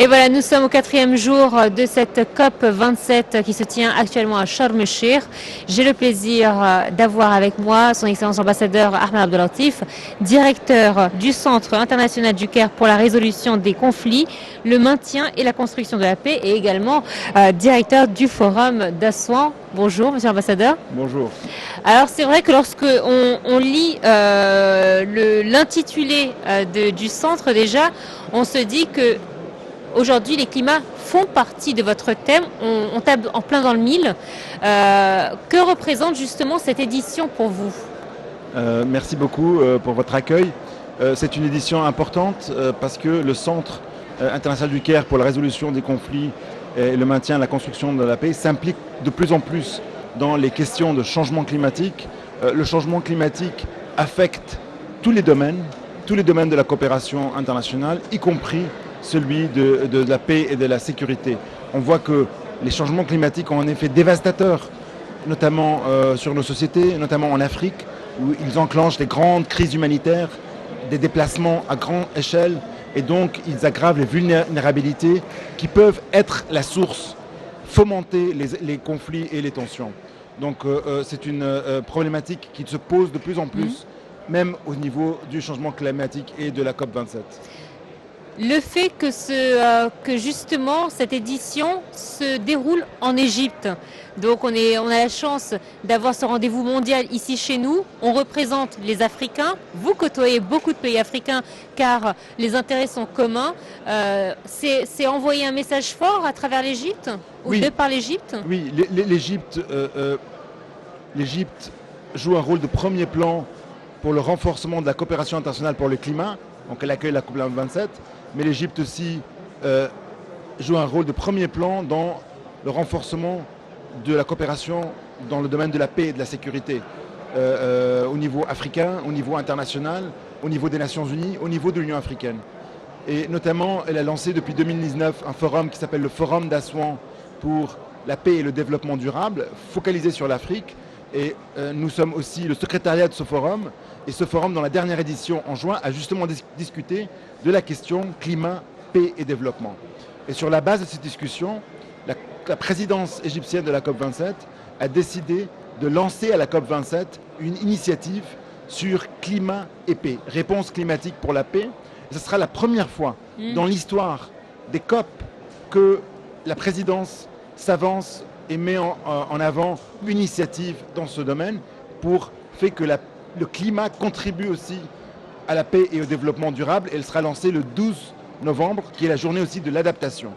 Et voilà, nous sommes au 4e jour de cette COP 27 qui se tient actuellement à Sharm el-Sheikh. J'ai le plaisir d'avoir avec moi son Excellence ambassadeur Ahmed Abdellatif, directeur du Centre international du Caire pour la résolution des conflits, le maintien et la construction de la paix, et également directeur du Forum d'Assouan. Bonjour, monsieur l'ambassadeur. Bonjour. Alors c'est vrai que lorsque on lit l'intitulé du centre déjà, on se dit que aujourd'hui, les climats font partie de votre thème. On tape en plein dans le mille. Que représente justement cette édition pour vous? Merci beaucoup pour votre accueil. C'est une édition importante parce que le Centre international du Caire pour la résolution des conflits et le maintien et la construction de la paix s'implique de plus en plus dans les questions de changement climatique. Le changement climatique affecte tous les domaines de la coopération internationale, y compris celui de la paix et de la sécurité. On voit que les changements climatiques ont un effet dévastateur, notamment sur nos sociétés, notamment en Afrique, où ils enclenchent des grandes crises humanitaires, des déplacements à grande échelle, et donc ils aggravent les vulnérabilités qui peuvent être la source, fomenter les conflits et les tensions. Donc c'est une problématique qui se pose de plus en plus, même au niveau du changement climatique et de la COP27. Le fait que justement cette édition se déroule en Égypte, donc on a la chance d'avoir ce rendez-vous mondial ici chez nous. On représente les Africains, vous côtoyez beaucoup de pays africains car les intérêts sont communs. C'est envoyer un message fort à travers l'Égypte, ou de par l'Égypte? Oui, l'Égypte joue un rôle de premier plan pour le renforcement de la coopération internationale pour le climat. Donc elle accueille la COP27, mais l'Égypte aussi joue un rôle de premier plan dans le renforcement de la coopération dans le domaine de la paix et de la sécurité, au niveau africain, au niveau international, au niveau des Nations Unies, au niveau de l'Union africaine. Et notamment, elle a lancé depuis 2019 un forum qui s'appelle le Forum d'Assouan pour la paix et le développement durable, focalisé sur l'Afrique. Et nous sommes aussi le secrétariat de ce forum. Et ce forum, dans la dernière édition en juin, a justement discuté de la question climat, paix et développement. Et sur la base de cette discussion, la présidence égyptienne de la COP27 a décidé de lancer à la COP27 une initiative sur climat et paix, réponse climatique pour la paix. Et ce sera la première fois dans l'histoire des COP que la présidence s'avance et met en avant une initiative dans ce domaine pour faire que le climat contribue aussi à la paix et au développement durable. Elle sera lancée le 12 novembre, qui est la journée aussi de l'adaptation.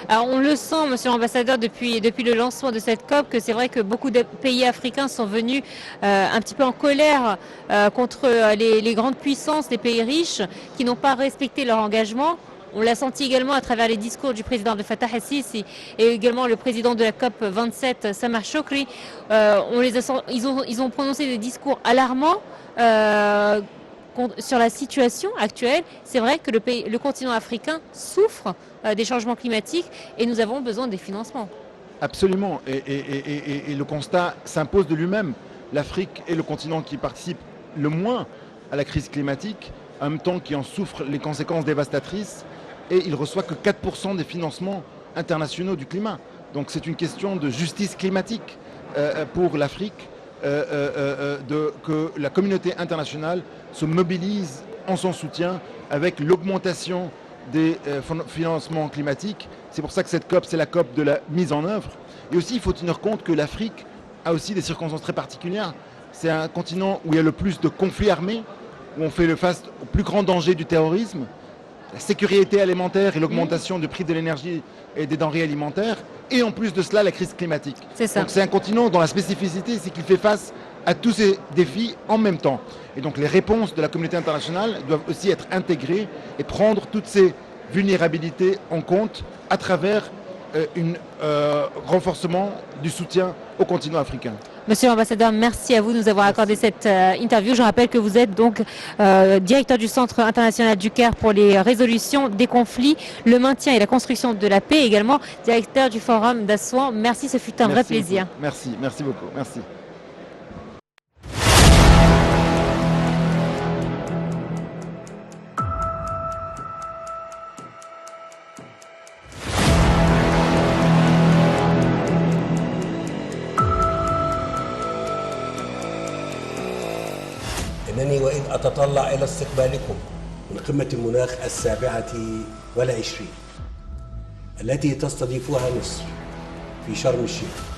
Alors on le sent, monsieur l'ambassadeur, depuis le lancement de cette COP, que c'est vrai que beaucoup de pays africains sont venus un petit peu en colère contre les grandes puissances, les pays riches, qui n'ont pas respecté leur engagement. On l'a senti également à travers les discours du président de Fattah el-Sisi et également le président de la COP 27, Samah Shoukry. Ils ont prononcé des discours alarmants sur la situation actuelle. C'est vrai que le continent africain souffre des changements climatiques et nous avons besoin des financements. Absolument. Et le constat s'impose de lui-même. L'Afrique est le continent qui participe le moins à la crise climatique, en même temps qui en souffre les conséquences dévastatrices. Et il ne reçoit que 4% des financements internationaux du climat. Donc c'est une question de justice climatique pour l'Afrique, que la communauté internationale se mobilise en son soutien avec l'augmentation des financements climatiques. C'est pour ça que cette COP, c'est la COP de la mise en œuvre. Et aussi, il faut tenir compte que l'Afrique a aussi des circonstances très particulières. C'est un continent où il y a le plus de conflits armés, où on fait face au plus grand danger du terrorisme, la sécurité alimentaire et l'augmentation du prix de l'énergie et des denrées alimentaires, et en plus de cela, la crise climatique. C'est ça. Donc c'est un continent dont la spécificité, c'est qu'il fait face à tous ces défis en même temps. Et donc les réponses de la communauté internationale doivent aussi être intégrées et prendre toutes ces vulnérabilités en compte à travers un renforcement du soutien au continent africain. Monsieur l'ambassadeur, merci à vous de nous avoir accordé cette interview. Je rappelle que vous êtes donc directeur du Centre international du Caire pour les résolutions des conflits, le maintien et la construction de la paix, également directeur du Forum d'Assouan. Merci, ce fut un vrai plaisir. Merci beaucoup. Merci. أنني وإذ أتطلع إلى استقبالكم من قمة المناخ 27 التي تستضيفها مصر في شرم الشيخ